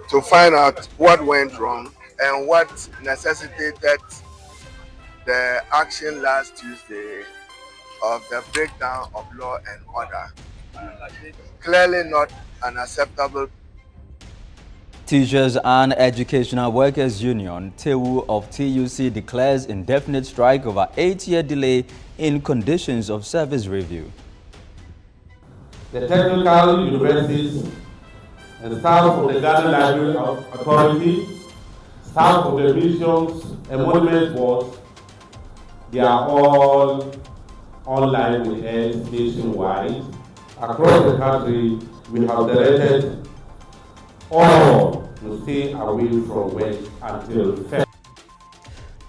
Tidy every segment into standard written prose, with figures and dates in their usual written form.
to find out what went wrong and what necessitated the action last Tuesday of the breakdown of law and order. Clearly not an acceptable. Teachers and Educational Workers Union, TEU of TUC, declares indefinite strike over 8-year delay in conditions of service review. The technical universities and staff of the Ghana Library Authority, staff of the museums and monument boards, they are all online with us nationwide. Across the country, we have directed all to stay away from work until February.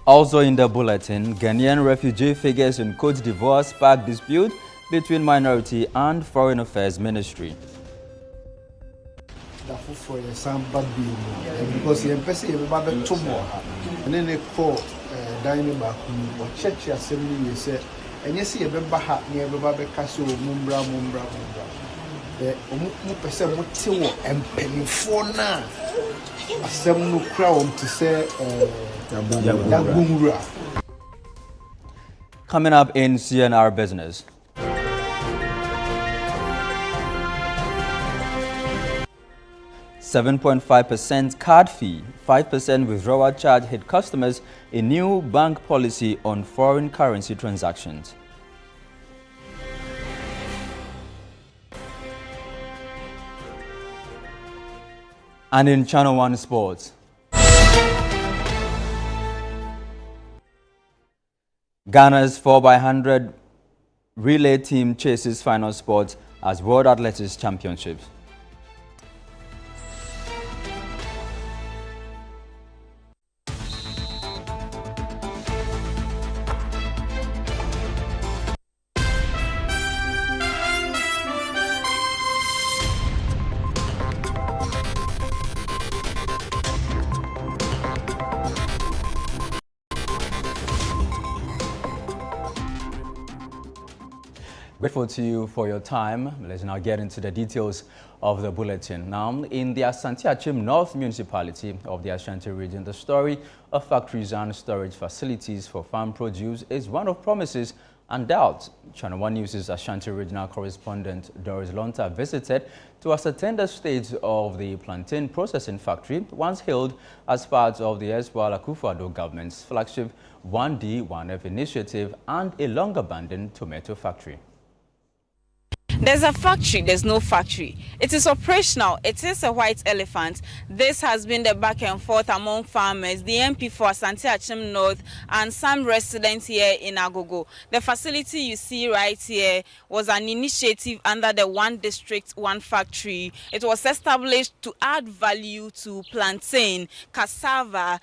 Also in the bulletin, Ghanaian refugee figures in Cote d'Ivoire spark dispute between Minority and Foreign Affairs Ministry. Because the embassy everybody tomorrow, and then they call dining back or church assembly. You say, and you see a member hat near everybody castle, mumbra. The person would tell and penny for now. A seven crown to say, Coming up in CNR Business. $7.5% card fee, 5% withdrawal charge hit customers in new bank policy on foreign currency transactions. And in Channel 1 Sports, Ghana's 4x100 relay team chases final spot as World Athletics Championships. Grateful to you for your time. Let's now get into the details of the bulletin. Now, in the Asante Achim North Municipality of the Ashanti region, the story of factories and storage facilities for farm produce is one of promises and doubt. Channel 1 News' Ashanti regional correspondent Doris Lonta visited to ascertain the state of the plantain processing factory once hailed as part of the Eswal Akufo-Addo government's flagship 1D 1F initiative and a long-abandoned tomato factory. There's a factory, there's no factory. It is operational, it is a white elephant. This has been the back and forth among farmers, the MP for Asante Achim North, and some residents here in Agogo. The facility you see right here was an initiative under the One District, One Factory. It was established to add value to plantain, cassava,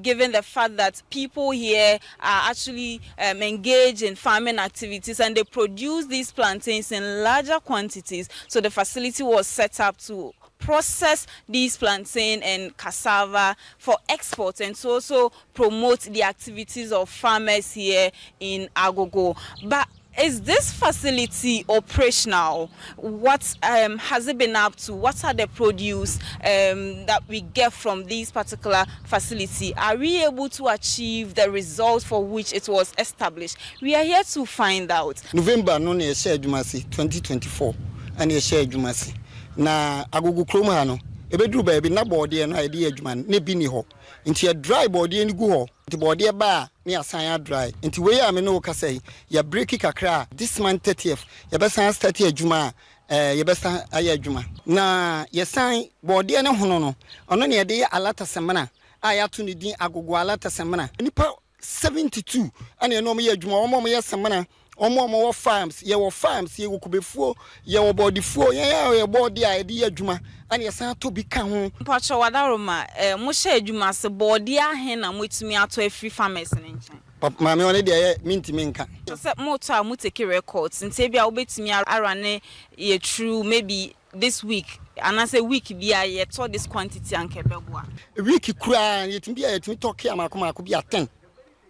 given the fact that people here are actually engaged in farming activities and they produce these plantains in larger quantities. So the facility was set up to process these plantain and cassava for export and to also promote the activities of farmers here in Agogo. But is this facility operational? What has it been up to? What are the produce that we get from this particular facility? Are we able to achieve the results for which it was established? We are here to find out. November no ne share Jumasi 2024 and ye share Jumasi. Na Agogo Kroma no ebedru ba bi na body no ide adwuma ne bi ni ho. Nti ye dry body ni gu ho. Nti body ba ne asan dry. Nti we ya me no ka say ya break kakra this month 30th ye be san start adwuma ye be san aye adwuma. Na ye san body ne ho no ono ne ye de alata semana aya to ni din Agogo alata semana. Nipa 72 ane no me adwuma omo me ye semana. Omo farms ye wo kubefuo ye wo bodyfuo ye body a de adwuma ane yesan to bi ka ho pacho wadaroma mo hye adwuma se body ahe na motumi ato afri farmers ne nchen papa me one de minti menka se moto a mo take records nte bia wo betumi arane ye true maybe this week and I say week bia ye to this quantity anke beboa week kura yetimi bia yetimi talk amako bia 10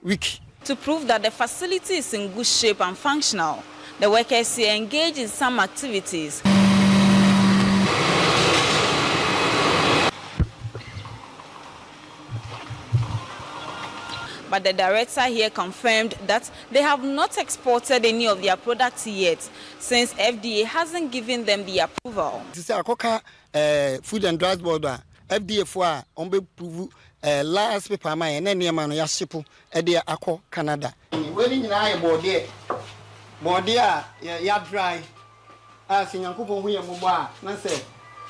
week. To prove that the facility is in good shape and functional, the workers here engage in some activities. but the director here confirmed that they have not exported any of their products yet, since FDA hasn't given them the approval. This is Akoka Food and Drugs Board, FDA for prove last paper my and any man ya ship Ako Canada. When I board ya dry. As in Yankubo, we are mobile. I say,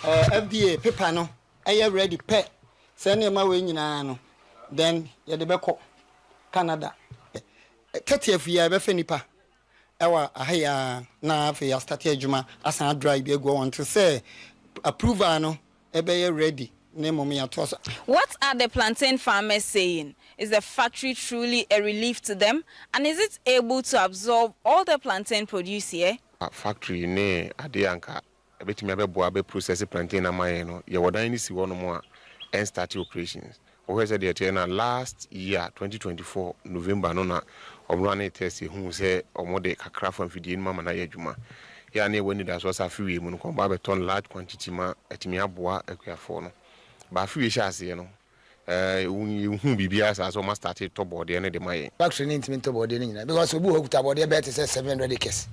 FDA paper no, I am ready pet. Send him away in ano. Then ya the Beko Canada. 30th year, Befenipa. Our ahaya na for your started Juma as I drive you go on to say approval no, ebe ready. What are the plantain farmers saying? Is the factory truly a relief to them? And is it able to absorb all the plantain produced here? Factory ne adeanka ebetimi abebo abe process plantain amaye no ye wodan ni si wono mo and start operations. We said that last year 2024 November no na omrane test hu say omode kakra from fidie mama na ye adwuma. Ya ne when that was afiwe mu no ko ba beton large quantity ma etimi aboa akuafo no. Ba afiwe sha ase no hu bibia sa so ma start to board e ne de maye. Factory ni intimi to board e nyina because obu okuta board e be 700 acres.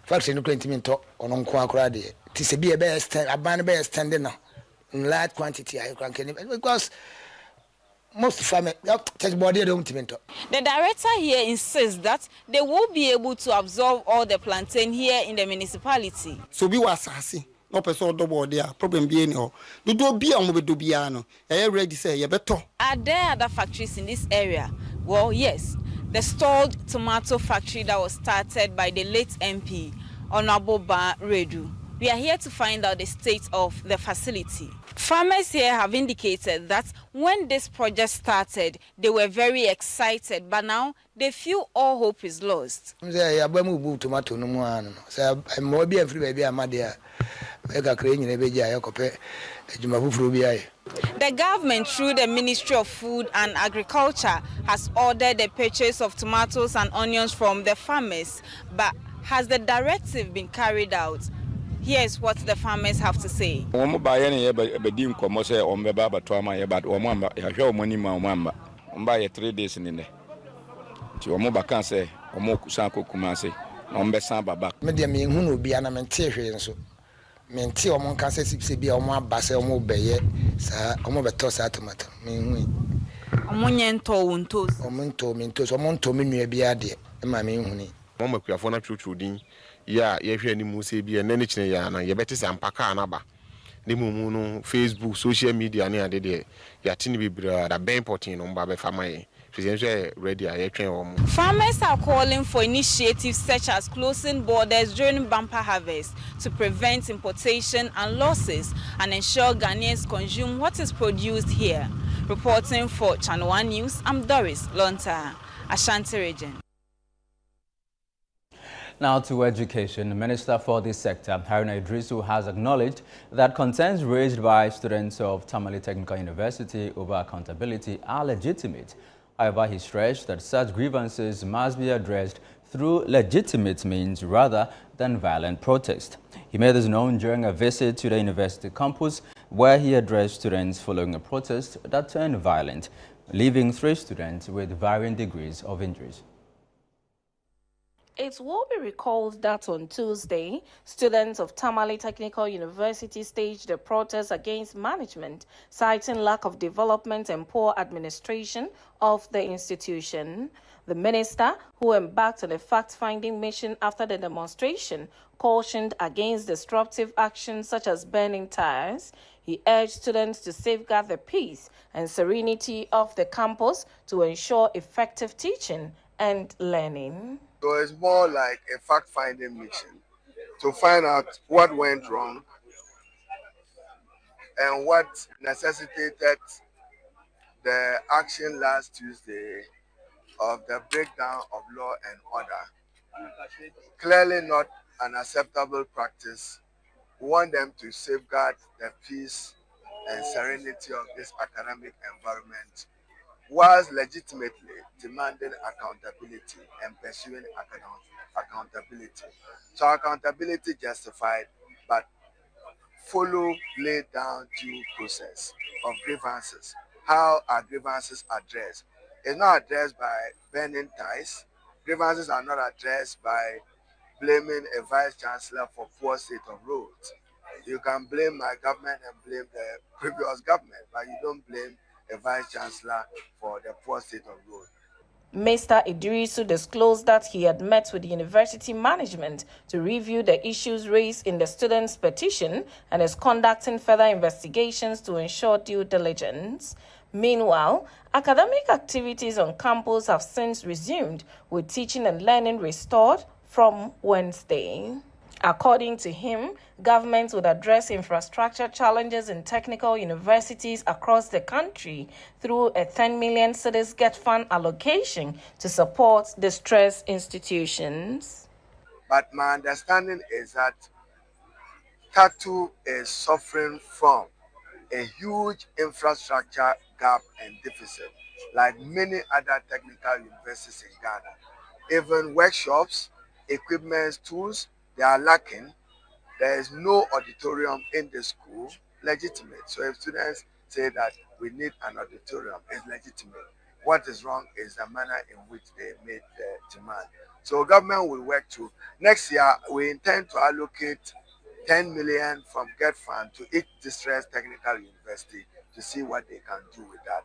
Factory no intimi to ono nko akora de ti se bi e be extend aban be extend na in large quantity I can because most farmers body don't to. The director here insists that they will be able to absorb all the plantain here in the municipality. So we was assassin. No person double there. Problem be any or do be on with Dubiano. I ready say you better. Are there other factories in this area? Well, yes. The stalled tomato factory that was started by the late MP, Honorable Ba Redu. We are here to find out the state of the facility. Farmers here have indicated that when this project started, they were very excited, but now they feel all hope is lost. The government, through the Ministry of Food and Agriculture, has ordered the purchase of tomatoes and onions from the farmers, but has the directive been carried out? Here's what the farmers have to say. But 3 days in there. Omo bakan say omo kusan ko kumase na omo besan baba. Me de me hu no bia na me nte hwe nso. Me nte omo kan say sipse bia omo abase omo beye sa omo beto sa tomato. Me hu. Omo nyento wontos. Omo nto me ntos omo nto me nua bia de e ma me hu ni. Omo makuafo na twotwodin ya ye hwe ni mu se bia na ne kine ya na ye beti sa mpaka na ba. Ne mu no Facebook social media ne ade de ya tini bibira da ben portin no mba be famaye. Farmers are calling for initiatives such as closing borders during bumper harvest to prevent importation and losses and ensure Ghanaians consume what is produced here. Reporting for Channel 1 News, I'm Doris Lonta, Ashanti Region. Now to education. The Minister for this sector, Haruna Idrisu, has acknowledged that concerns raised by students of Tamale Technical University over accountability are legitimate. However, he stressed that such grievances must be addressed through legitimate means rather than violent protest. He made this known during a visit to the university campus where he addressed students following a protest that turned violent, leaving 3 students with varying degrees of injuries. It will be recalled that on Tuesday, students of Tamale Technical University staged a protest against management, citing lack of development and poor administration of the institution. The minister, who embarked on a fact-finding mission after the demonstration, cautioned against disruptive actions such as burning tires. He urged students to safeguard the peace and serenity of the campus to ensure effective teaching and learning. So it's more like a fact-finding mission to find out what went wrong and what necessitated the action last Tuesday of the breakdown of law and order. Clearly not an acceptable practice. We want them to safeguard the peace and serenity of this academic environment, whilst legitimately demanding accountability and pursuing accountability. So accountability justified, but follow laid down due process of grievances. How are grievances addressed? It's not addressed by burning ties. Grievances are not addressed by blaming a vice chancellor for poor state of roads. You can blame my government and blame the previous government, but you don't blame a vice chancellor for the poor state of roads. Mr. Idrisu disclosed that he had met with university management to review the issues raised in the students' petition and is conducting further investigations to ensure due diligence. Meanwhile, academic activities on campus have since resumed, with teaching and learning restored from Wednesday. According to him, government would address infrastructure challenges in technical universities across the country through a 10 million cedis Get Fund allocation to support distressed institutions. But my understanding is that TATU is suffering from a huge infrastructure gap and deficit, like many other technical universities in Ghana. Even workshops, equipment, tools, they are lacking. There is no auditorium in the school, legitimate. So if students say that we need an auditorium, it's legitimate. What is wrong is the manner in which they made the demand. So government will work to, next year, we intend to allocate 10 million from Get Fund to each distressed technical university to see what they can do with that.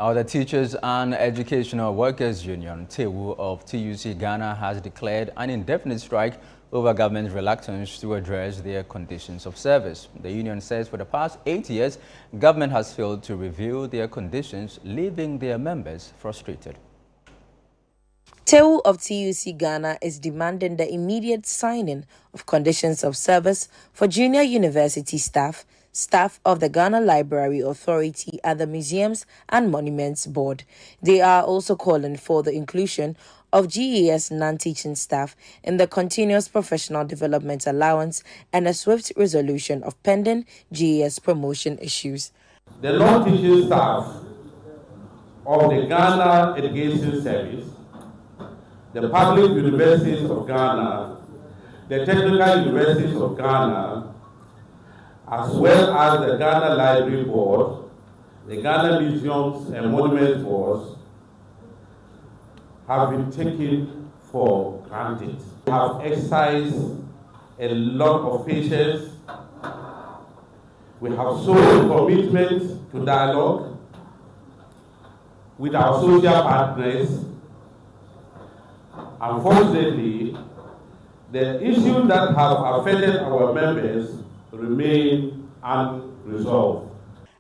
Now, the Teachers and Educational Workers Union, TEWU of TUC Ghana, has declared an indefinite strike over government's reluctance to address their conditions of service. The union says for the past 8 years, government has failed to review their conditions, leaving their members frustrated. TEWU of TUC Ghana is demanding the immediate signing of conditions of service for junior university staff, staff of the Ghana Library Authority and the Museums and Monuments Board. They are also calling for the inclusion of GES non-teaching staff in the Continuous Professional Development Allowance and a swift resolution of pending GES promotion issues. The non-teaching staff of the Ghana Education Service, the public universities of Ghana, the technical universities of Ghana, as well as the Ghana Library Board, the Ghana Museums and Monuments Boards, have been taken for granted. We have exercised a lot of patience. We have shown commitment to dialogue with our social partners. Unfortunately, the issues that have affected our members remain unresolved.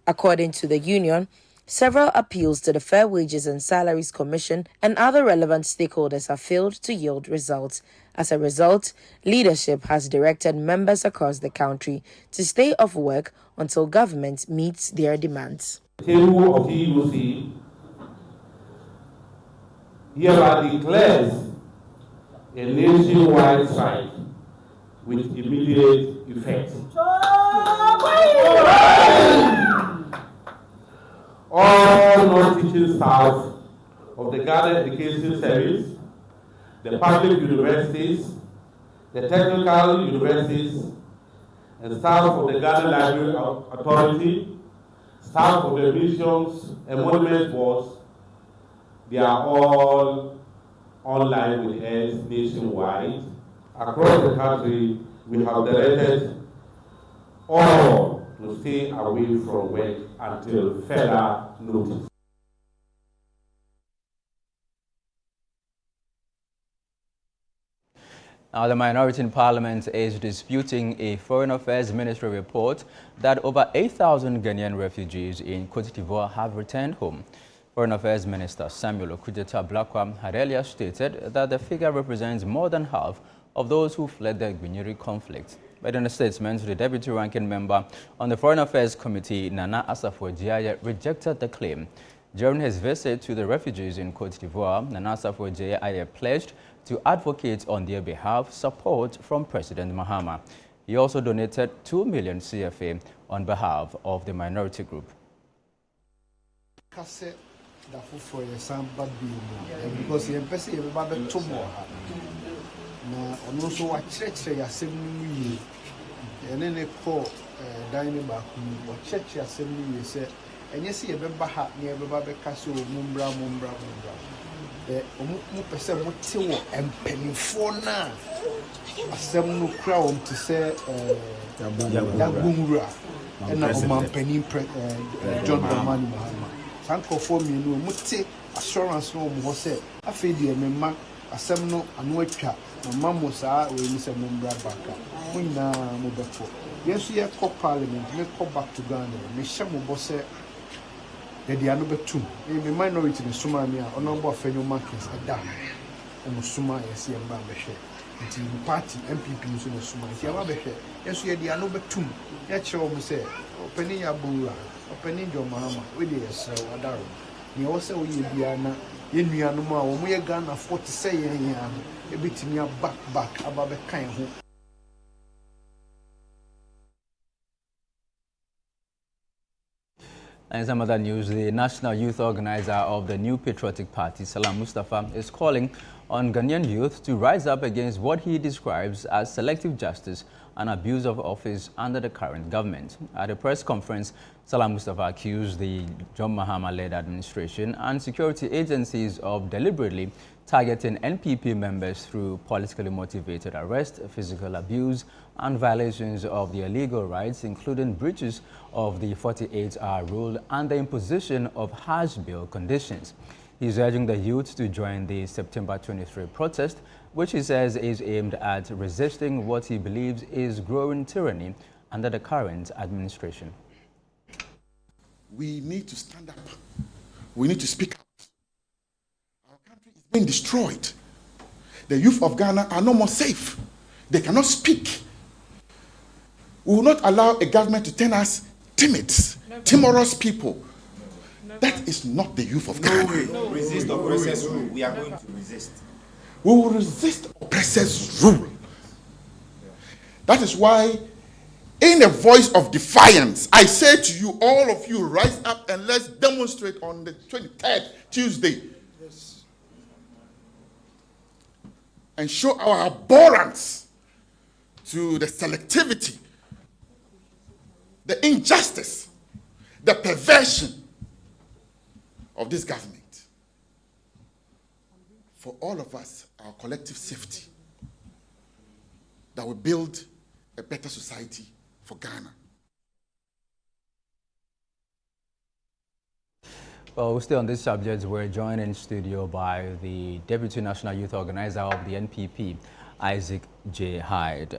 According to the union, several appeals to the Fair Wages and Salaries Commission and other relevant stakeholders have failed to yield results. As a result, leadership has directed members across the country to stay off work until government meets their demands. TEWU of TUC hereby declares a nationwide strike with immediate effect. All non-teaching staff of the Ghana Education Service, the public universities, the technical universities, and staff of the Ghana Library Authority, staff of the Museums and Monuments Boards, they are all online with us nationwide. Across the country, we have directed all to stay away from work until further notice. Now, the minority in Parliament is disputing a Foreign Affairs Ministry report that over 8,000 Ghanaian refugees in Cote d'Ivoire have returned home. Foreign Affairs Minister Samuel Okudzeto-Ablakwa had earlier stated that the figure represents more than half of those who fled the Guinea conflict. But in a statement, the deputy ranking member on the Foreign Affairs Committee, Nana Asafo-Adjei, rejected the claim. During his visit to the refugees in Cote d'Ivoire, Nana Asafo-Adjei pledged to advocate on their behalf support from President Mahama. He also donated 2 million CFA on behalf of the minority group. Because the embassy everybody tomorrow. Na ono so wa kyerɛkyerɛ yasɛm no yie and then they call dining back or church assembly. You say, and you see a baha near Baba Castle, Mumbra. Person Mutiwo and Penny for now. A seminal crown to say Yagumra and a man Penny John Romani Mahama. Sanko for me, no Muti assurance no more said. I feel the memma a seminal and wetcha. My mammosa will miss a Mumbra Baka. When now Mubeko. Yes, we are called Parliament, let's go back to Ghana. Mishamu Bosse. They are number 2. The minority in Sumamia, or number of federal markets are down. And Suma is here and Bambashe. Until the party MPP in Suma, Yabashe. Yes, we are number 2. That's your say, opening your bura, opening your mama, with the Adaro. You also will be Anna, in Yanuma, when we are gonna 40 say, a bit in your back above a kind who. And some other news, the national youth organizer of the New Patriotic Party, Salam Mustafa, is calling on Ghanaian youth to rise up against what he describes as selective justice and abuse of office under the current government. At a press conference, Salam Mustafa accused the John Mahama-led administration and security agencies of deliberately targeting NPP members through politically motivated arrest, physical abuse, and violations of their legal rights, including breaches of the 48-hour rule and the imposition of harsh bail conditions. He's urging the youth to join the September 23 protest, which he says is aimed at resisting what he believes is growing tyranny under the current administration. We need to stand up. We need to speak out. Our country is being destroyed. The youth of Ghana are no more safe. They cannot speak. We will not allow a government to turn us timid, timorous people. That is not the youth of Ghana. Resist oppressors' rule. We are going to resist. We will resist oppressors' rule. That is why, in a voice of defiance, I say to you, all of you, rise up and let's demonstrate on the 23rd, Tuesday. Yes. And show our abhorrence to the selectivity, the injustice, the perversion of this government. For all of us, our collective safety, that will build a better society for Ghana. Well, we'll stay on this subject. We're joined in studio by the Deputy National Youth Organizer of the NPP, Isaac J. Hyde.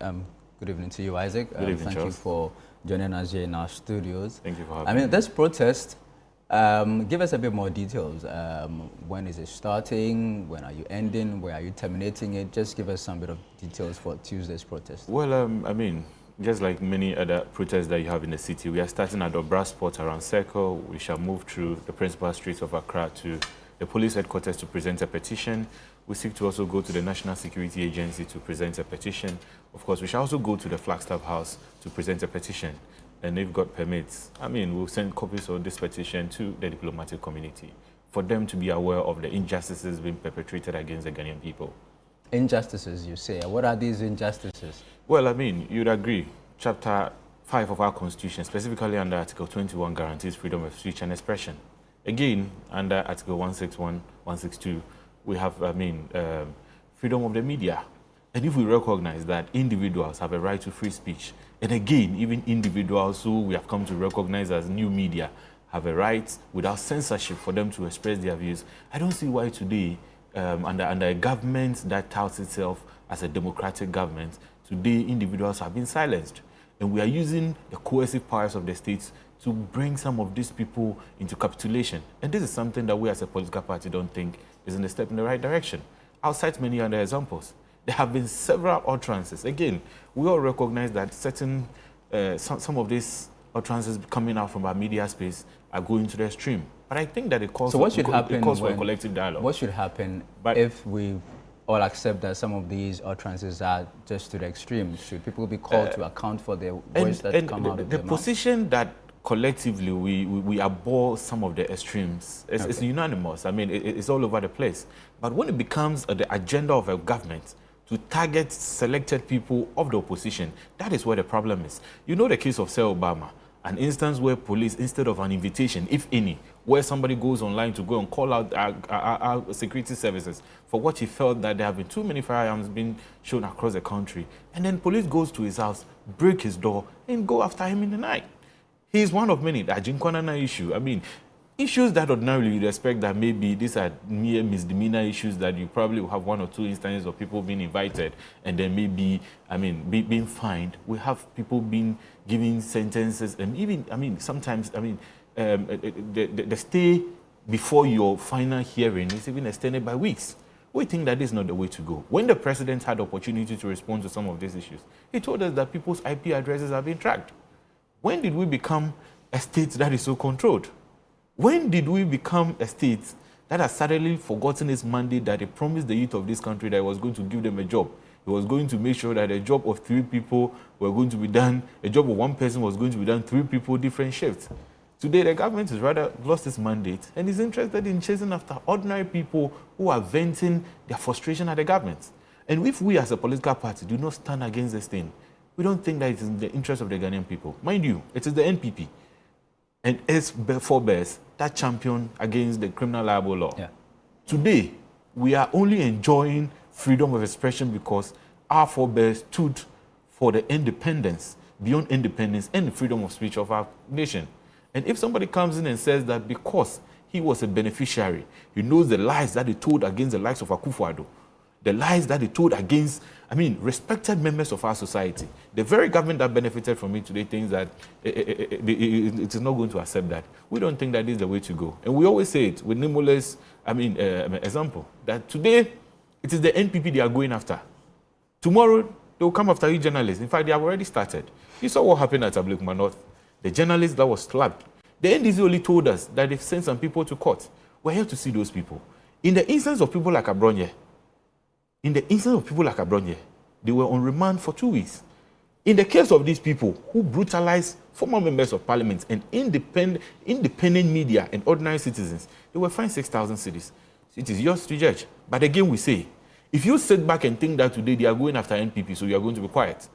Good evening to you, Isaac. Good evening, thank you for joining us here in our studios. Thank you for having me. I mean, this protest, give us a bit more details. When is it starting? When are you ending? Where are you terminating it? Just give us some bit of details for Tuesday's protest. Well, I mean, just like many other protests that you have in the city, we are starting at Obra Sport around Circle. We shall move through the principal streets of Accra to the police headquarters to present a petition. We seek to also go to the National Security Agency to present a petition. Of course, we shall also go to the Flagstaff House to present a petition. And they've got permits. I mean, we'll send copies of this petition to the diplomatic community for them to be aware of the injustices being perpetrated against the Ghanaian people. Injustices, you say. What are these injustices? Well, I mean, you'd agree. Chapter 5 of our Constitution, specifically under Article 21, guarantees freedom of speech and expression. Again, under Article 161, 162, we have, freedom of the media. And if we recognize that individuals have a right to free speech, and again, even individuals who we have come to recognize as new media have a right without censorship for them to express their views, I don't see why today, under a government that touts itself as a democratic government, today individuals have been silenced. And we are using the coercive powers of the states to bring some of these people into capitulation. And this is something that we as a political party don't think is a step in the right direction. I'll cite many other examples. There have been several utterances. Again, we all recognize that certain, some of these utterances coming out from our media space are going to the extreme. But I think that it calls, for a collective dialogue. What should happen if we all accept that some of these utterances are just to the extreme? Should people be called to account for their voice that come out of their mouth? The position that collectively we abhor some of the extremes, it's unanimous. I mean, it's all over the place. But when it becomes the agenda of a government, to target selected people of the opposition. That is where the problem is. You know the case of Sir Obama, an instance where police, instead of an invitation, if any, where somebody goes online to go and call out our security services for what he felt that there have been too many firearms being shown across the country, and then police goes to his house, break his door, and go after him in the night. He is one of many. The Ajinkwanana issue, I mean, issues that ordinarily you respect that maybe these are mere misdemeanor issues that you probably will have one or two instances of people being invited and then maybe, I mean, being fined. We have people being given sentences and even, I mean, sometimes, I mean, the stay before your final hearing is even extended by weeks. We think that is not the way to go. When the president had the opportunity to respond to some of these issues, he told us that people's IP addresses are being tracked. When did we become a state that is so controlled? When did we become a state that has suddenly forgotten its mandate that it promised the youth of this country that it was going to give them a job? It was going to make sure that a job of 3 people were going to be done, a job of 1 person was going to be done, 3 people, different shifts. Today, the government has rather lost its mandate and is interested in chasing after ordinary people who are venting their frustration at the government. And if we as a political party do not stand against this thing, we don't think that it is in the interest of the Ghanaian people. Mind you, it is the NPP and its forebears that champion against the criminal libel law. Yeah. Today, we are only enjoying freedom of expression because our forebears stood for the independence, beyond independence, and the freedom of speech of our nation. And if somebody comes in and says that because he was a beneficiary, he knows the lies that he told against the likes of Akufo-Addo, the lies that he told against, I mean, respected members of our society. The very government that benefited from it today thinks that it is not going to accept that. We don't think that is the way to go. And we always say it with Nimola's, example, that today it is the NPP they are going after. Tomorrow, they will come after you journalists. In fact, they have already started. You saw what happened at Ablekuma North. The journalist that was slapped. The NDC only told us that they've sent some people to court. We're here to see those people. In the instance of people like Abronye, they were on remand for 2 weeks. In the case of these people who brutalized former members of parliament and independent media and ordinary citizens, they were fined 6,000 cedis. It is yours to judge. But again, we say, if you sit back and think that today they are going after NPP, so you are going to be quiet.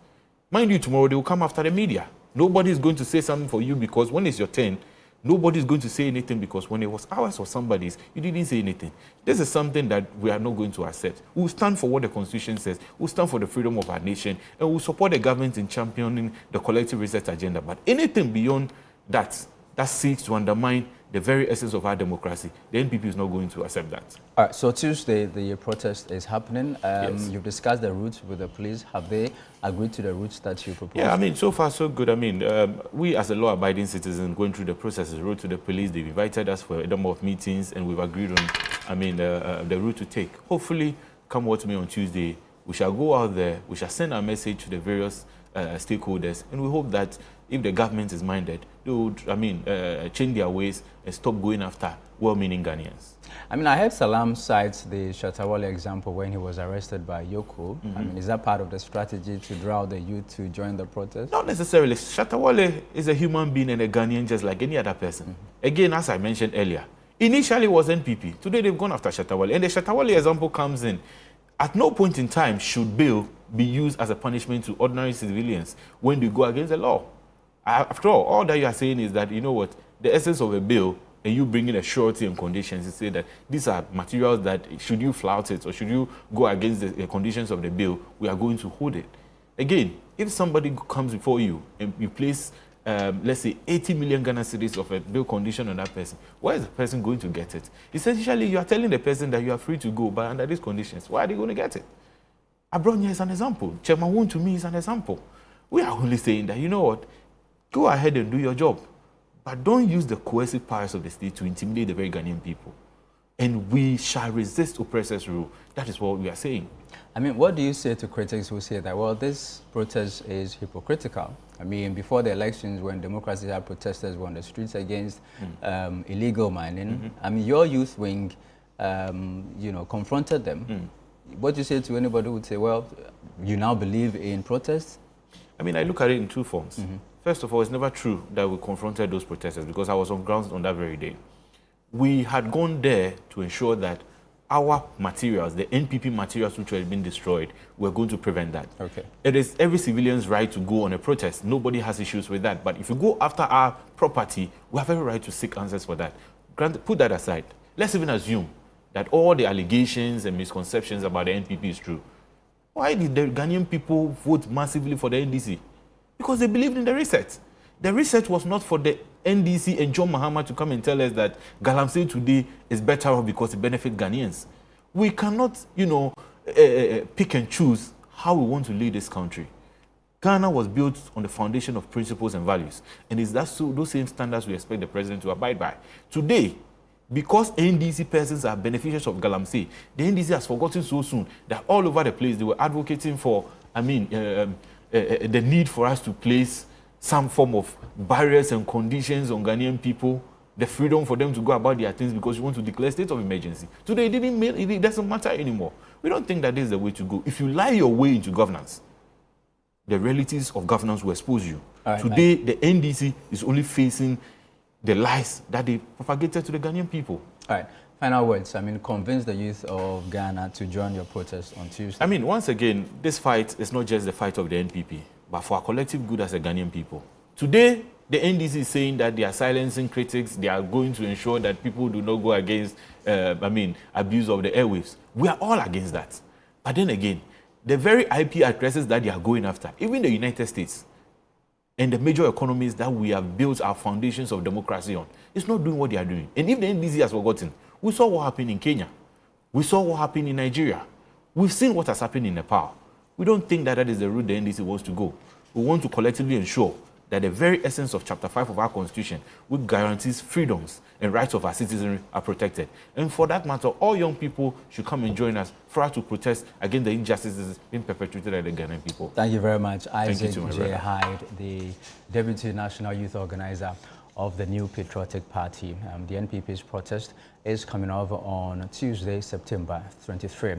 Mind you, tomorrow they will come after the media. Nobody is going to say something for you because when it's your turn, nobody is going to say anything because when it was ours or somebody's, you didn't say anything. This is something that we are not going to accept. We'll stand for what the Constitution says. We'll stand for the freedom of our nation. And we'll support the government in championing the collective research agenda. But anything beyond that seeks to undermine the very essence of our democracy, the NPP is not going to accept that. All right, so Tuesday, the protest is happening. Yes. You've discussed the routes with the police. Have they agreed to the routes that you proposed? Yeah, I mean, so far, so good. I mean, we as a law-abiding citizen going through the processes, wrote to the police. They've invited us for a number of meetings, and we've agreed on, the route to take. Hopefully, come what may on Tuesday, we shall go out there, we shall send our message to the various stakeholders, and we hope that if the government is minded, they would, change their ways and stop going after well-meaning Ghanaians. I mean, I heard Salam cite the Shatawale example when he was arrested by Yoko. Mm-hmm. I mean, is that part of the strategy to draw the youth to join the protest? Not necessarily. Shatawale is a human being and a Ghanaian just like any other person. Mm-hmm. Again, as I mentioned earlier, initially it was NPP. Today they've gone after Shatawale. And the Shatawale example comes in. At no point in time should bail be used as a punishment to ordinary civilians when they go against the law. After all that you are saying is that, you know what, the essence of a bill, and you bring in a surety and conditions to say that these are materials that should you flout it or should you go against the conditions of the bill, we are going to hold it. Again, if somebody comes before you and you place, let's say, 80 million Ghana cedis of a bill condition on that person, where is the person going to get it? Essentially, you are telling the person that you are free to go, but under these conditions, why are they going to get it? Abronya is an example. Chairman Woon to me is an example. We are only saying that, you know what, go ahead and do your job. But don't use the coercive powers of the state to intimidate the very Ghanaian people. And we shall resist oppressors' rule. That is what we are saying. I mean, what do you say to critics who say that, well, this protest is hypocritical? I mean, before the elections, when democracy had protesters were on the streets against illegal mining, I mean, your youth wing, confronted them. What do you say to anybody who would say, well, you now believe in protests? I mean, I look at it in two forms. First of all, it's never true that we confronted those protesters because I was on ground on that very day. We had gone there to ensure that our materials, the NPP materials which were being destroyed, we're going to prevent that. Okay. It is every civilian's right to go on a protest. Nobody has issues with that. But if you go after our property, we have every right to seek answers for that. Granted, put that aside. Let's even assume that all the allegations and misconceptions about the NPP is true. Why did the Ghanaian people vote massively for the NDC? Because they believed in the reset. The research was not for the NDC and John Mahama to come and tell us that Galamsey today is better off because it benefits Ghanaians. We cannot, pick and choose how we want to lead this country. Ghana was built on the foundation of principles and values, and it's those same standards we expect the president to abide by. Today, because NDC persons are beneficiaries of Galamsey, the NDC has forgotten so soon that all over the place they were advocating for, the need for us to place some form of barriers and conditions on Ghanaian people, the freedom for them to go about their things because you want to declare state of emergency. Today, it doesn't matter anymore. We don't think that is the way to go. If you lie your way into governance, the realities of governance will expose you. Right, today, the NDC is only facing the lies that they propagated to the Ghanaian people. All right. Final words. Convince the youth of Ghana to join your protest on Tuesday. Once again, this fight is not just the fight of the NPP, but for our collective good as a Ghanaian people. Today, the NDC is saying that they are silencing critics. They are going to ensure that people do not go against, abuse of the airwaves. We are all against that. But then again, the very IP addresses that they are going after, even the United States and the major economies that we have built our foundations of democracy on, is not doing what they are doing. And if the NDC has forgotten, we saw what happened in Kenya. We saw what happened in Nigeria. We've seen what has happened in Nepal. We don't think that is the route the NDC wants to go. We want to collectively ensure that the very essence of Chapter 5 of our Constitution, which guarantees freedoms and rights of our citizenry, are protected. And for that matter, all young people should come and join us for us to protest against the injustices being perpetrated by the Ghanaian people. Thank you very much, Isaac Thank you J. Hyde, the Deputy National Youth Organizer of the New Patriotic Party. The NPP's protest is coming over on Tuesday, September 23.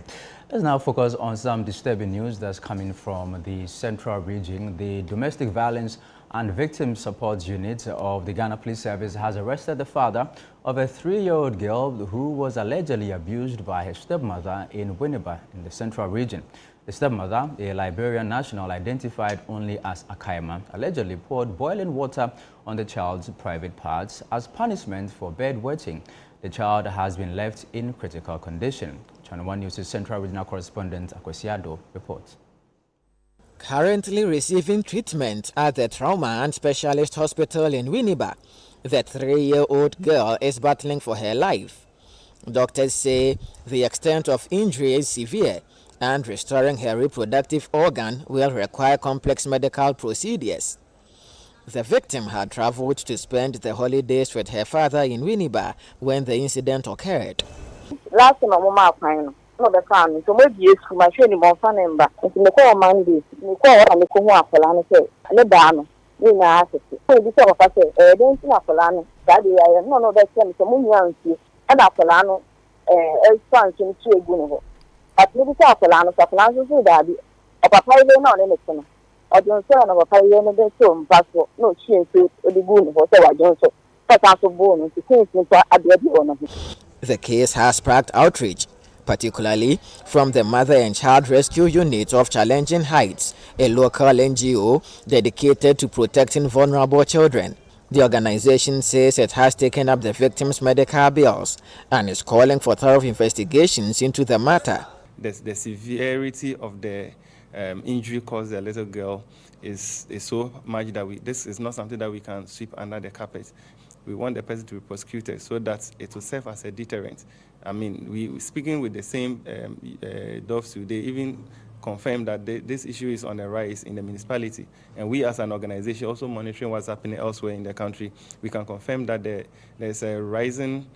Let's now focus on some disturbing news that's coming from the Central Region. The Domestic Violence and Victim Support Unit of the Ghana Police Service has arrested the father of a 3-year-old girl who was allegedly abused by her stepmother in Winneba in the Central Region. The stepmother, a Liberian national identified only as Akaima, allegedly poured boiling water on the child's private parts as punishment for bedwetting. The child has been left in critical condition. Channel 1 News' Central Regional Correspondent Akwesiado reports. Currently receiving treatment at the Trauma and Specialist Hospital in Winneba, the 3-year-old girl is battling for her life. Doctors say the extent of injury is severe, and restoring her reproductive organ will require complex medical procedures. The victim had traveled to spend the holidays with her father in Winneba when the incident occurred. Last time I'm the family, so maybe it's my training on Fanamba. It's the call Monday, the call and the Gomoa for Lana, and the Dano, you know, I said, so I said, don't see Apolano, that I am none of that same, so Munian, and Apolano, expansion to a Guno. But maybe Apolano, Apolano, so that a papa is not anything. I don't say of a pioneer, so passport, no change to the Guno, whatever I don't so. But also born to change into a baby. The case has sparked outrage, particularly from the Mother and Child Rescue Unit of Challenging Heights, a local NGO dedicated to protecting vulnerable children. The organization says it has taken up the victims' medical bills and is calling for thorough investigations into the matter. The severity of the injury caused the little girl is so much that this is not something that we can sweep under the carpet. We want the person to be prosecuted so that it will serve as a deterrent. We speaking with the same doves today, even confirmed that this issue is on the rise in the municipality. And we as an organization also monitoring what's happening elsewhere in the country. We can confirm that there's a rising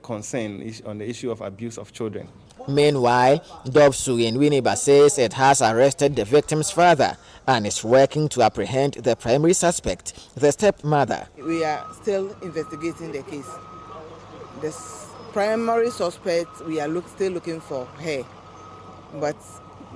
concern on the issue of abuse of children. Meanwhile, Dovsu in Winneba says it has arrested the victim's father and is working to apprehend the primary suspect, the stepmother. We are still investigating the case. The primary suspect, we are still looking for her. But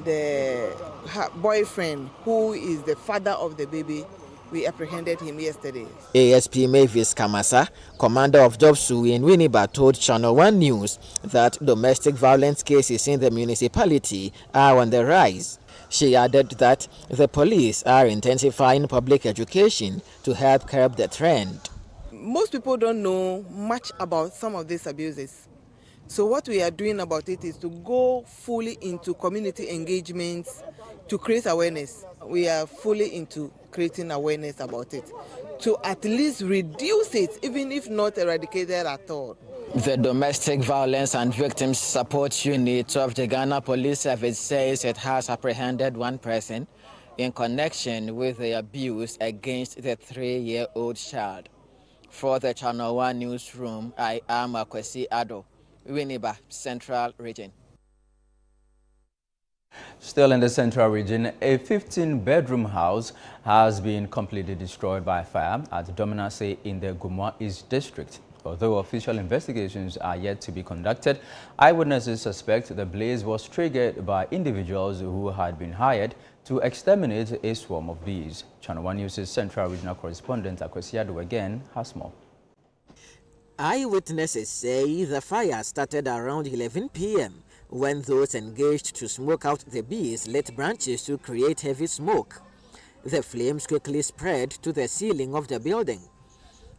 her boyfriend, who is the father of the baby, we apprehended him yesterday. ASP Mavis Kamasa, commander of Jobsu in Winneba, told Channel 1 News that domestic violence cases in the municipality are on the rise. She added that the police are intensifying public education to help curb the trend. Most people don't know much about some of these abuses. So what we are doing about it is to go fully into community engagements to create awareness. We are fully into creating awareness about it to at least reduce it, even if not eradicated at all. The Domestic Violence and Victims Support Unit of the Ghana Police Service says it has apprehended one person in connection with the abuse against the 3-year-old child. For the Channel 1 Newsroom, I am Akwesi Ado, Winneba, Central Region. Still in the Central Region, a 15-bedroom house has been completely destroyed by fire at Dominase in the Gomoa East District. Although official investigations are yet to be conducted, eyewitnesses suspect the blaze was triggered by individuals who had been hired to exterminate a swarm of bees. Channel 1 News' Central Regional correspondent Akwesi Ado again has more. Eyewitnesses say the fire started around 11 p.m. when those engaged to smoke out the bees lit branches to create heavy smoke. The flames quickly spread to the ceiling of the building.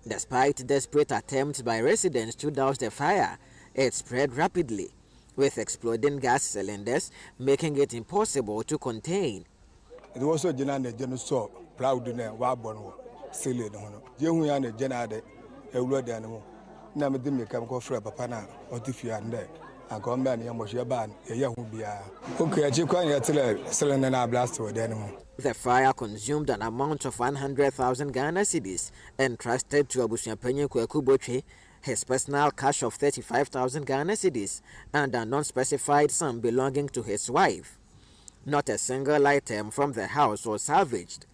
Despite desperate attempts by residents to douse the fire, it spread rapidly, with exploding gas cylinders making it impossible to contain. It was also so proud in a wabon silly. You are a general, a word animal. Namadimi come go for a papana or Tiffy and there. And come back and wash your ban, a young be a. Okay, I keep quiet till selling and I blast to the animal. The fire consumed an amount of 100,000 Ghana cedis entrusted to Abusuapenye Kwekuboche, his personal cash of 35,000 Ghana cedis, and a non-specified sum belonging to his wife. Not a single item from the house was salvaged.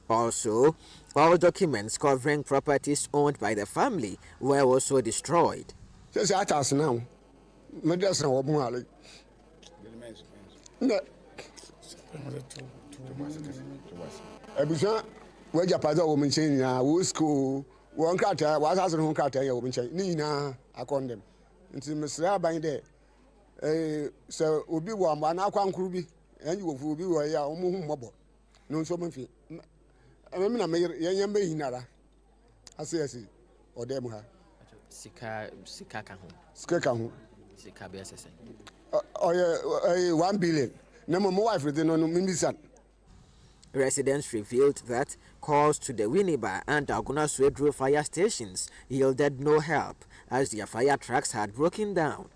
Also, all documents covering properties owned by the family were also destroyed. Ebusa waja paza wo menchen na wo school wo nkata wa asase no nkata ya wo menchen ni na akondem nti mesra ban de se obi wo amba na akwankuru bi enyi wo fu obi wo ya o mu hu mbobo no so mfi me na me yenya me hinara asese odem ha sika ka ho sika be asese oye 1 billion na my wife de no mimisan. Residents revealed that calls to the Winneba and Aguna Swedro fire stations yielded no help as their fire trucks had broken down.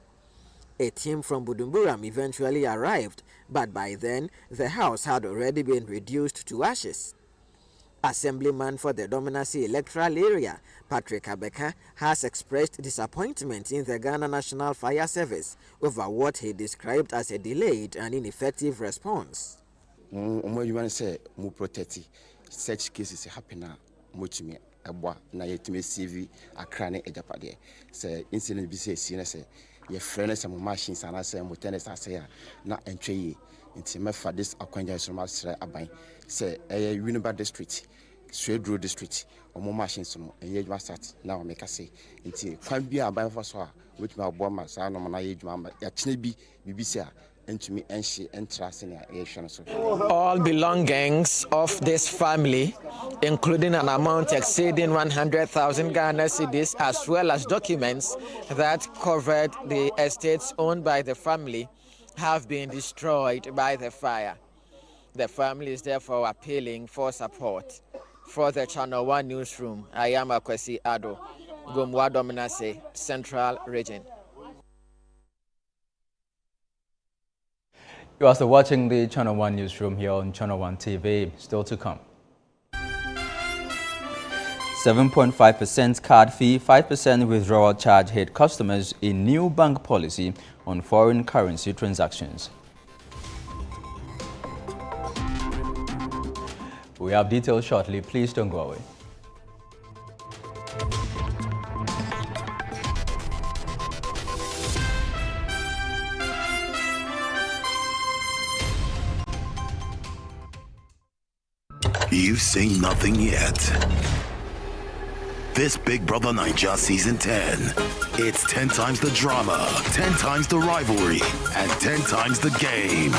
A team from Budumburam eventually arrived, but by then the house had already been reduced to ashes. Assemblyman for the Dominasi electoral area, Patrick Abeka, has expressed disappointment in the Ghana National Fire Service over what he described as a delayed and ineffective response. You say more protect such cases happen much me abwa na yetime CV akrane ejapade say incident bi say say your friend some machines and say mo tennis say na entwe nti mefa this akwanja so ma sere aban say Winneba district Swedro district omo machines no ejuma start na o make say nti kwan bi aban fa so a wetuma abwa ma sa no na ejuma ya kine bi bibisi all belongings of this family, including an amount exceeding 100,000 Ghana cedis, as well as documents that covered the estates owned by the family, have been destroyed by the fire. The family is therefore appealing for support. For the Channel 1 Newsroom, I am Akwesi Ado, Gomoa Dominase, Central Region. You are still watching the Channel 1 Newsroom here on Channel 1 TV. Still to come. 7.5% card fee, 5% withdrawal charge hit customers in new bank policy on foreign currency transactions. We have details shortly. Please don't go away. You've seen nothing yet. This Big Brother Naija Season 10. It's 10 times the drama, 10 times the rivalry, and 10 times the game.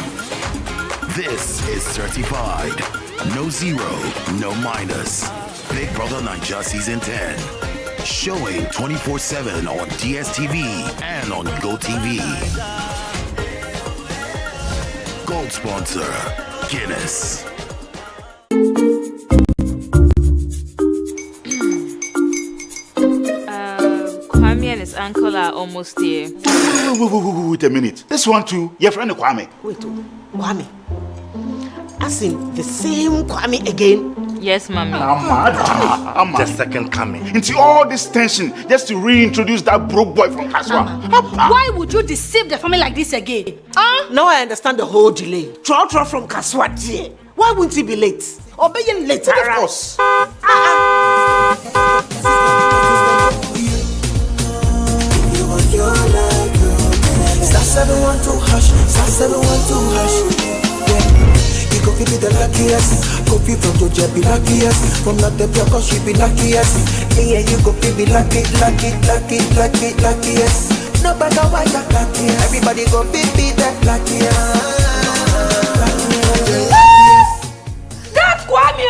This is certified. No zero, no minus. Big Brother Naija Season 10. Showing 24/7 on DSTV and on GoTV. Gold sponsor, Guinness. Kwame and his uncle are almost here. Wait a minute. This one too, your friend Kwame. Wait, Kwame. As in the same Kwame again? Yes, mommy. The second coming. Into all this tension just to reintroduce that broke boy from Kaswa. Why would you deceive the family like this again? Now I understand the whole delay. Troll from Kaswa. Why wouldn't he be late? Or be late? Of course. Star 712 hash, star 712 hash. You go be the luckiest. Go be from Georgia, be luckiest. From not the block, she be luckiest. Yeah, you go be lucky, luckiest. No matter why you're luckiest. Everybody go be that luckiest. That's Kwame!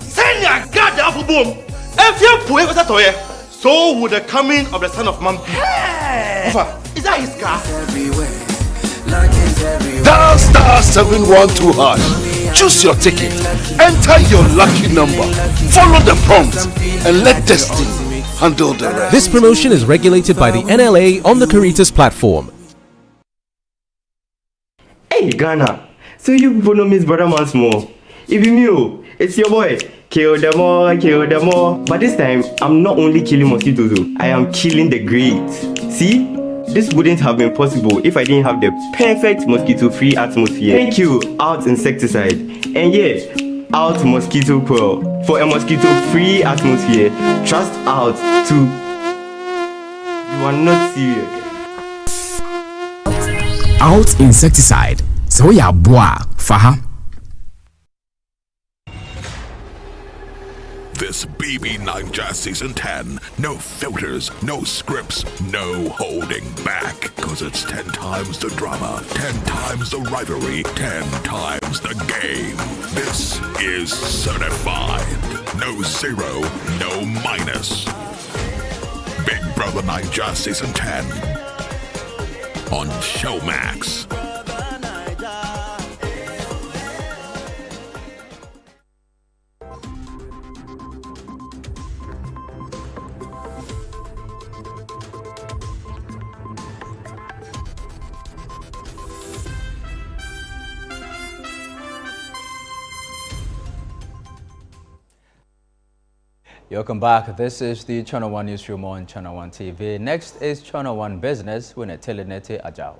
Send your God down for boom. If you put it toy, so would the coming of the son of man be. Hey! Is that his car? Dial star 712 hash. Choose your ticket. Enter your lucky number. Follow the prompts and let destiny handle the rest. This promotion is regulated by the NLA on the Caritas platform. Hey Ghana, so you people know Miss Brother once more. If you knew, it's your boy. Kill them all, kill them all. But this time, I'm not only killing mosquitoes, I am killing the greats. See? This wouldn't have been possible if I didn't have the perfect mosquito-free atmosphere. Thank you, Out Insecticide. And yeah, Out Mosquito Coil. For a mosquito-free atmosphere, trust Out to... You are not serious. Out Insecticide. So ya boa, faha. This BB Naija Season 10. No filters, no scripts, no holding back. Cause it's 10 times the drama, 10 times the rivalry, 10 times the game. This is certified. No zero, no minus. Big Brother Naija Season 10 on Showmax. Welcome back. This is the Channel 1 Newsroom on Channel 1 TV. Next is Channel 1 Business with Telenete Ajao.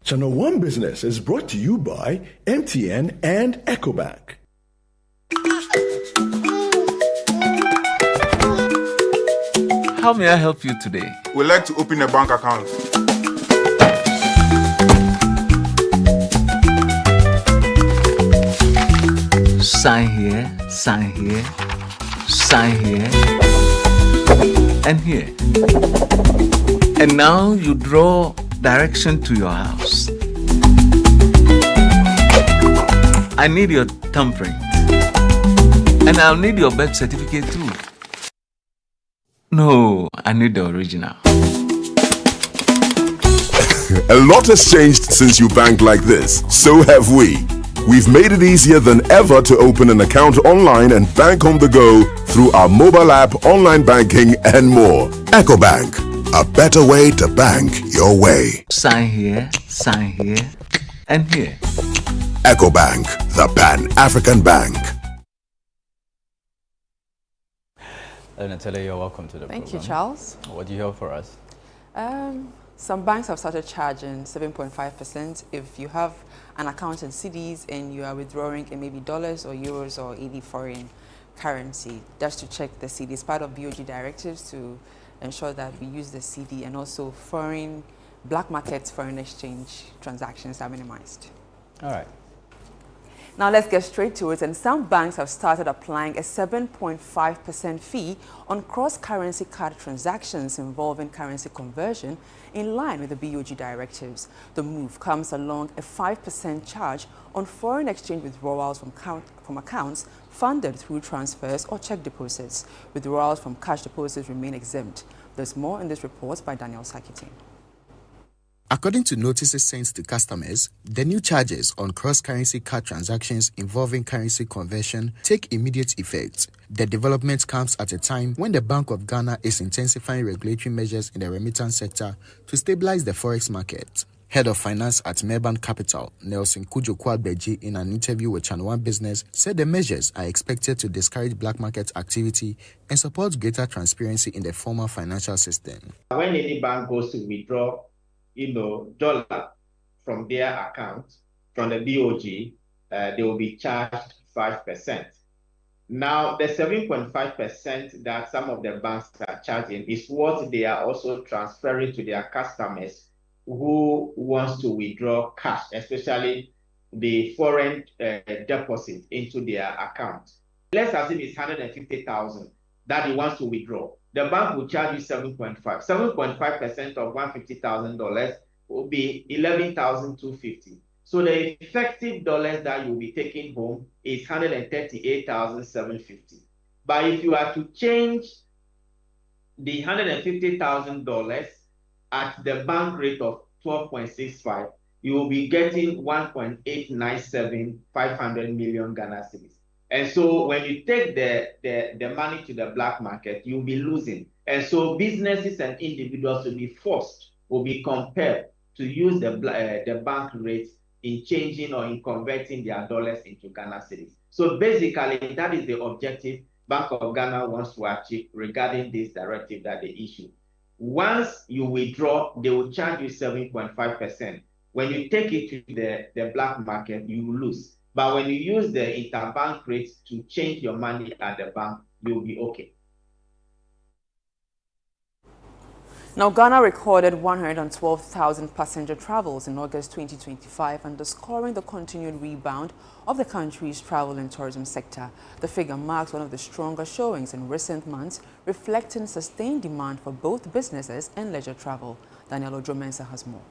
Channel 1 Business is brought to you by MTN and EcoBank. How may I help you today? We'd like to open a bank account. Sign here, sign here, sign here, and here. And now you draw direction to your house. I need your thumbprint. And I'll need your birth certificate too. No, I need the original. A lot has changed since you bank like this. So have we. We've made it easier than ever to open an account online and bank on the go through our mobile app, online banking, and more. EcoBank, a better way to bank your way. Sign here, and here. EcoBank, the Pan-African Bank. Natalia, you're welcome to the program. Thank you, Charles. What do you have for us? Some banks have started charging 7.5% if you have an account in cedis and you are withdrawing in maybe dollars or euros or any foreign currency. That's to check the cedi. It's part of BOG directives to ensure that we use the cedi and also foreign black market foreign exchange transactions are minimized. All right. Now let's get straight to it, and some banks have started applying a 7.5% fee on cross-currency card transactions involving currency conversion in line with the BOG directives. The move comes along a 5% charge on foreign exchange withdrawals from accounts funded through transfers or check deposits. Withdrawals from cash deposits remain exempt. There's more in this report by Daniel Sakiti. According to notices sent to customers, the new charges on cross-currency card transactions involving currency conversion take immediate effect. The development comes at a time when the Bank of Ghana is intensifying regulatory measures in the remittance sector to stabilize the forex market. Head of Finance at Merban Capital, Nelson Kujokwa-Beji, in an interview with Channel One Business, said the measures are expected to discourage black market activity and support greater transparency in the formal financial system. When any bank goes to withdraw dollar from their account, from the BOG, they will be charged 5%. Now, the 7.5% that some of the banks are charging is what they are also transferring to their customers who wants to withdraw cash, especially the foreign deposit into their account. Let's assume it's 150,000 that he wants to withdraw. The bank will charge you 7.5. 7.5% of $150,000 will be $11,250. So the effective dollars that you'll be taking home is $138,750. But if you are to change the $150,000 at the bank rate of 12.65, you will be getting 1.897 500 million Ghana cedis. And so when you take the money to the black market, you'll be losing. And so businesses and individuals will be compelled to use the bank rate in changing or in converting their dollars into Ghana cedis. So basically, that is the objective Bank of Ghana wants to achieve regarding this directive that they issue. Once you withdraw, they will charge you 7.5%. When you take it to the black market, you will lose. But when you use the interbank rate to change your money at the bank, you'll be okay. Now, Ghana recorded 112,000 passenger travels in August 2025, underscoring the continued rebound of the country's travel and tourism sector. The figure marks one of the stronger showings in recent months, reflecting sustained demand for both businesses and leisure travel. Daniel Odromensa has more.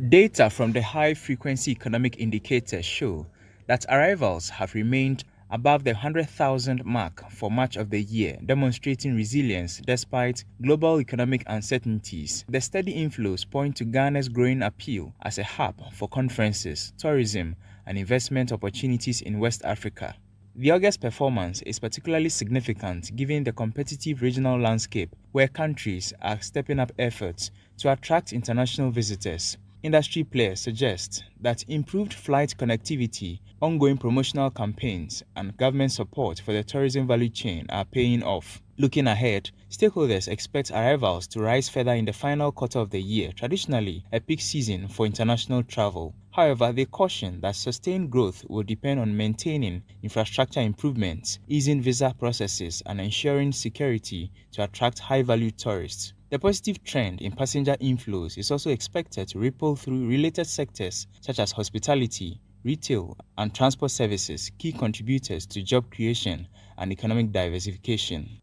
Data from the high-frequency economic indicators show that arrivals have remained above the 100,000 mark for much of the year, demonstrating resilience despite global economic uncertainties. The steady inflows point to Ghana's growing appeal as a hub for conferences, tourism, and investment opportunities in West Africa. The August performance is particularly significant given the competitive regional landscape where countries are stepping up efforts to attract international visitors. Industry players suggest that improved flight connectivity, ongoing promotional campaigns, and government support for the tourism value chain are paying off. Looking ahead, stakeholders expect arrivals to rise further in the final quarter of the year, traditionally a peak season for international travel. However, they caution that sustained growth will depend on maintaining infrastructure improvements, easing visa processes, and ensuring security to attract high-value tourists. The positive trend in passenger inflows is also expected to ripple through related sectors such as hospitality, retail, and transport services, key contributors to job creation and economic diversification.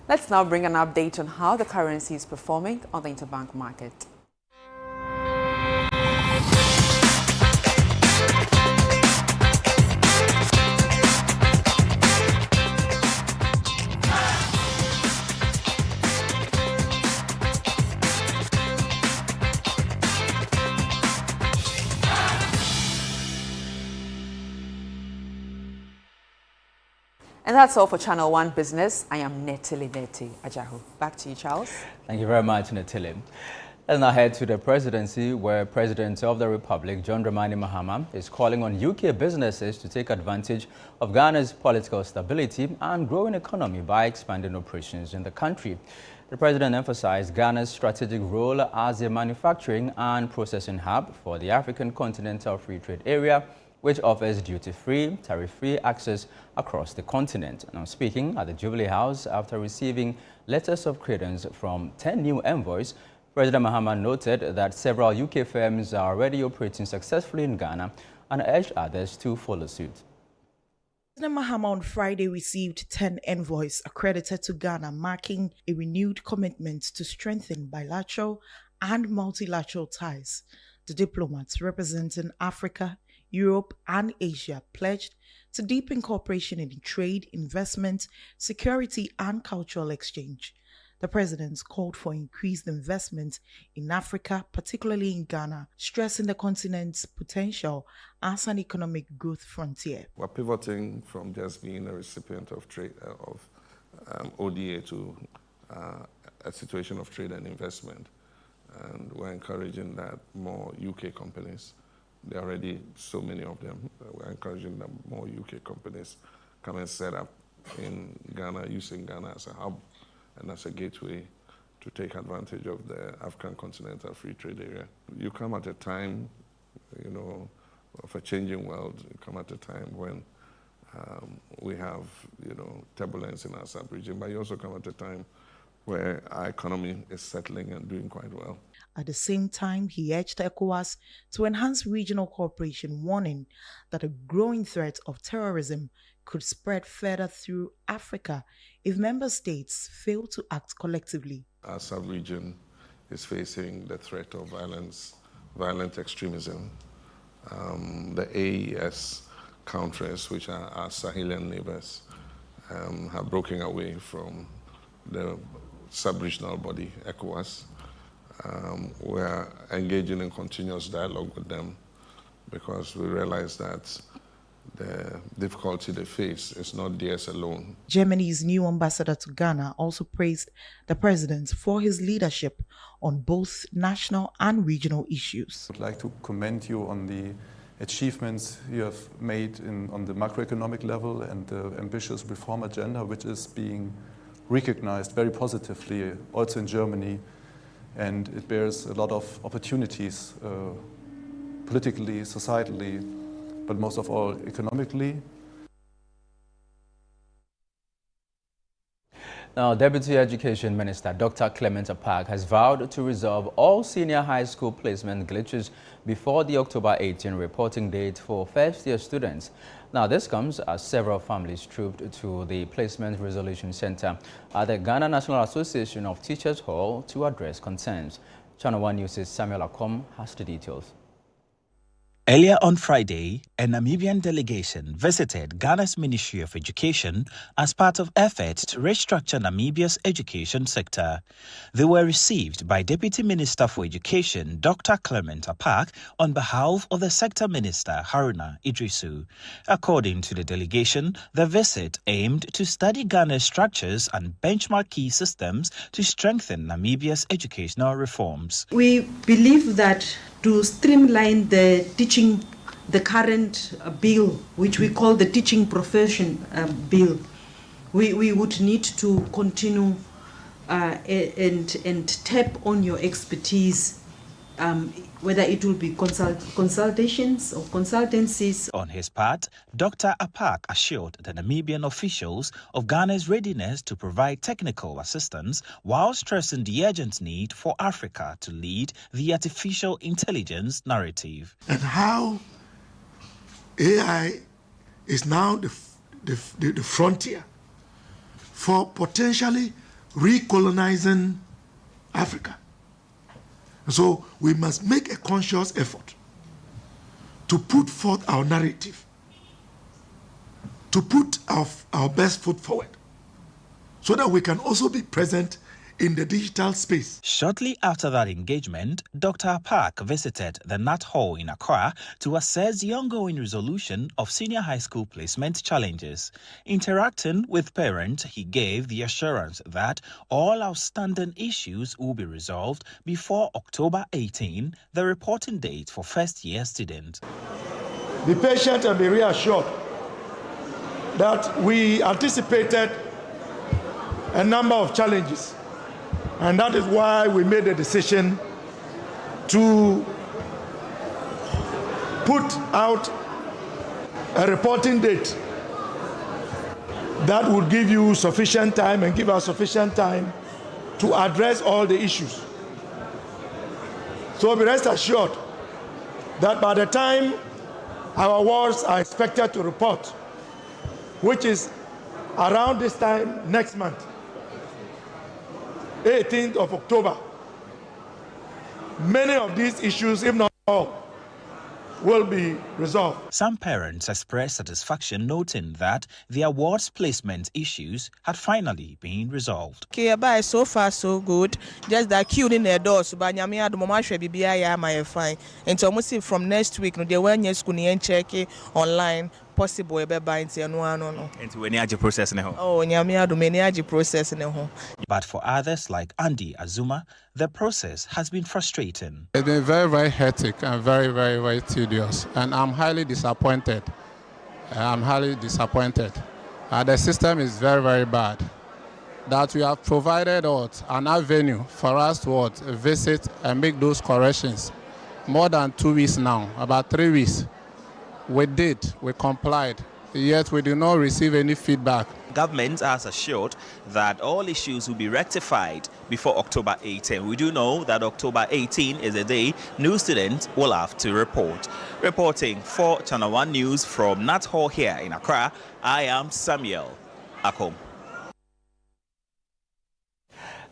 Let's now bring an update on how the currency is performing on the interbank market. And that's all for Channel One Business. I am Netili Ajahu. Back to you, Charles. Thank you very much, Netili. Let's now head to the presidency, where President of the Republic, John Dramani Mahama, is calling on UK businesses to take advantage of Ghana's political stability and growing economy by expanding operations in the country. The president emphasized Ghana's strategic role as a manufacturing and processing hub for the African Continental Free Trade Area which offers duty-free, tariff-free access across the continent. Now, speaking at the Jubilee House after receiving letters of credence from 10 new envoys, President Mahama noted that several UK firms are already operating successfully in Ghana and urged others to follow suit. President Mahama on Friday received 10 envoys accredited to Ghana, marking a renewed commitment to strengthen bilateral and multilateral ties. The diplomats representing Africa, Europe, and Asia pledged to deepen cooperation in trade, investment, security, and cultural exchange. The president called for increased investment in Africa, particularly in Ghana, stressing the continent's potential as an economic growth frontier. We're pivoting from just being a recipient of trade ODA to a situation of trade and investment. And we're encouraging that more UK companies, there are already so many of them, we're encouraging that more UK companies come and set up in Ghana, using Ghana as a hub and as a gateway to take advantage of the African Continental Free Trade Area. You come at a time, of a changing world. You come at a time when we have, turbulence in our sub-region, but you also come at a time where our economy is settling and doing quite well. At the same time, he urged ECOWAS to enhance regional cooperation, warning that a growing threat of terrorism could spread further through Africa if member states fail to act collectively. Our sub-region is facing the threat of violent extremism. The AES countries, which are our Sahelian neighbors, have broken away from the sub-regional body, ECOWAS. We are engaging in continuous dialogue with them because we realize that the difficulty they face is not theirs alone. Germany's new ambassador to Ghana also praised the president for his leadership on both national and regional issues. I would like to commend you on the achievements you have made on the macroeconomic level and the ambitious reform agenda, which is being recognized very positively also in Germany, and it bears a lot of opportunities politically, societally, but most of all economically. Now, Deputy Education Minister Dr. Clement Apak has vowed to resolve all senior high school placement glitches before the October 18 reporting date for first-year students. Now, this comes as several families trooped to the Placement Resolution Center at the Ghana National Association of Teachers Hall to address concerns. Channel 1 News' Samuel Akom has the details. Earlier on Friday, a Namibian delegation visited Ghana's Ministry of Education as part of efforts to restructure Namibia's education sector. They were received by Deputy Minister for Education, Dr. Clement Apak, on behalf of the Sector Minister, Haruna Idrisu. According to the delegation, the visit aimed to study Ghana's structures and benchmark key systems to strengthen Namibia's educational reforms. We believe that to streamline the current bill, which we call the teaching profession bill, we would need to continue and tap on your expertise, whether it will be consultations or consultancies. On his part, Dr. Apak assured the Namibian officials of Ghana's readiness to provide technical assistance while stressing the urgent need for Africa to lead the artificial intelligence narrative. And how AI is now the frontier for potentially recolonizing Africa. So we must make a conscious effort to put forth our narrative, to put our best foot forward, so that we can also be present in the digital space. Shortly after that engagement, Dr. Apak visited the NAT Hall in Accra to assess the ongoing resolution of senior high school placement challenges. Interacting with parents, he gave the assurance that all outstanding issues will be resolved before October 18, the reporting date for first-year students. Be patient and be reassured that we anticipated a number of challenges. And that is why we made the decision to put out a reporting date that would give you sufficient time and give us sufficient time to address all the issues. So be rest assured that by the time our wards are expected to report, which is around this time next month, 18th of October, many of these issues, if not all, will be resolved. Some parents expressed satisfaction, noting that their wards placement issues had finally been resolved. Okay, but so far so good. Just that queue in the doors, but nyame adom ma hwe bibia ya ma fine. And almost from next week no dey wan yes school ni check online possible e be buy nti eno ano no. Nti we ni age process ne ho. Oh, nyame adom ni age process ne ho. But for others like Andy Azuma, the process has been frustrating. It's been very, very hectic and very, very, very tedious. And I'm highly disappointed. The system is very, very bad. That we have provided an avenue for us to visit and make those corrections. More than 2 weeks now, about 3 weeks. We complied, yet we did not receive any feedback. Government has assured that all issues will be rectified before October 18. We do know that October 18 is the day new students will have to report. Reporting for Channel 1 News from Nat Hall here in Accra, I am Samuel Akom.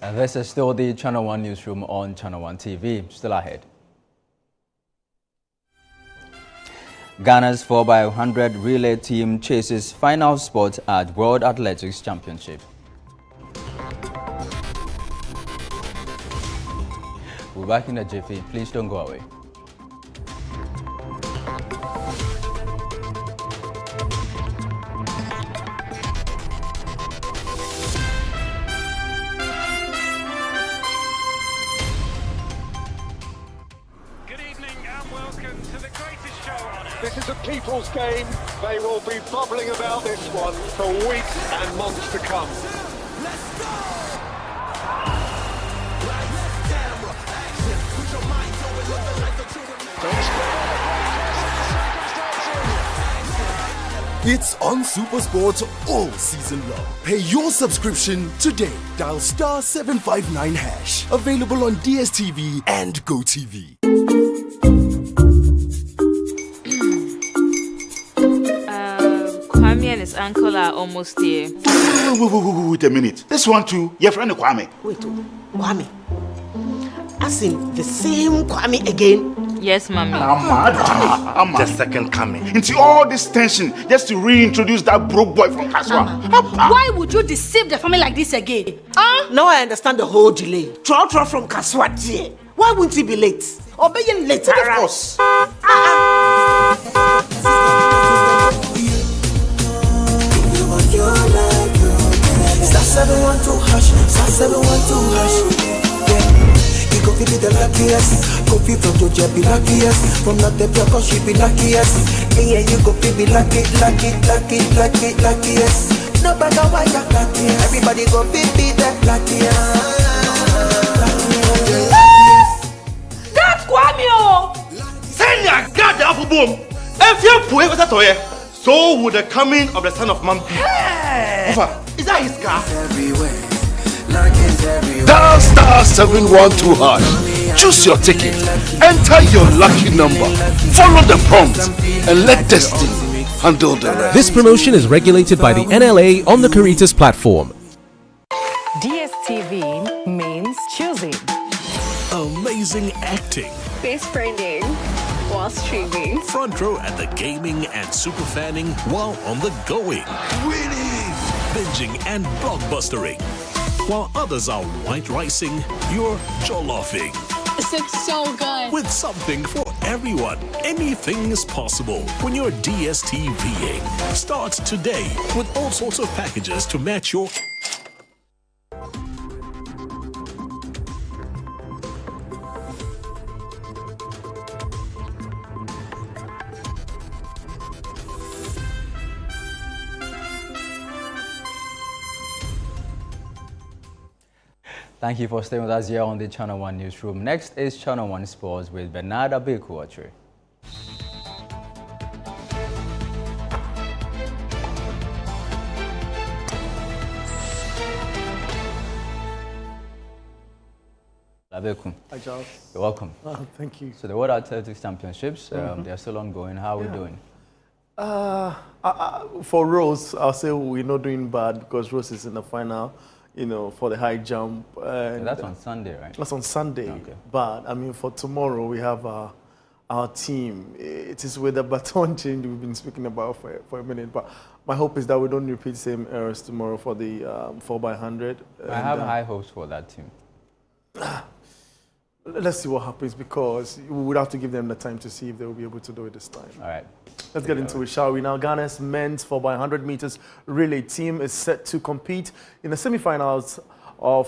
And this is still the Channel 1 Newsroom on Channel 1 TV. Still ahead. Ghana's 4x100 relay team chases final spot at World Athletics Championship. We're back in a jiffy. Please don't go away. This is a people's game. They will be bubbling about this one for weeks and months to come. Let's go! It's on SuperSport all season long. Pay your subscription today. Dial *759#. Available on DSTV and GoTV. Kwame and his uncle are almost here. Wait a minute. This one too, your friend Kwame. Wait, Kwame. As in the same Kwame again? Yes, Mommy. I'm the second coming. Into all this tension just to reintroduce that broke boy from Kaswa. Why would you deceive the family like this again? Now I understand the whole delay. Trotro from Kaswa dear. Why wouldn't he be late? Or be later? Of course. You go feel the luckiest. Coffee from Georgia be luckiest. From not the cause she be luckiest. Yeah, you go feel be luckiest. No matter why you're luckiest. Everybody go feel be the luckiest. That's Kwame! Send your God the apple boom. If you put it with a so would the coming of the son of man be. Hey! Is that his car? Everywhere. Dial *712#. Choose your ticket. Enter your lucky number. Follow the prompt and let destiny handle the rest. This promotion is regulated by the NLA on the Caritas platform. DSTV means choosing. Amazing acting. Best friending while streaming. Front row at the gaming and super fanning while on the going. Winning. Binging and blockbustering. While others are white ricing, you're jolloffing. This looks so good. With something for everyone, anything is possible when you're DSTVing. Start today with all sorts of packages to match your... Thank you for staying with us here on the Channel 1 Newsroom. Next is Channel 1 Sports with Bernard Abekuatre. Abeku. Hi, Charles. You're welcome. Thank you. So the World Athletics Championships, they're still ongoing. How are we doing? For Rose, I'll say we're not doing bad because Rose is in the final, for the high jump. And that's on Sunday, right? That's on Sunday. Okay. But, I mean, for tomorrow, we have our team. It is with the baton change we've been speaking about for a minute. But my hope is that we don't repeat the same errors tomorrow for the 4x100. I have high hopes for that team. Let's see what happens because we would have to give them the time to see if they will be able to do it this time. All right. Let's get into it, shall we? Now, Ghana's men's 4x100 meters relay team is set to compete in the semi-finals of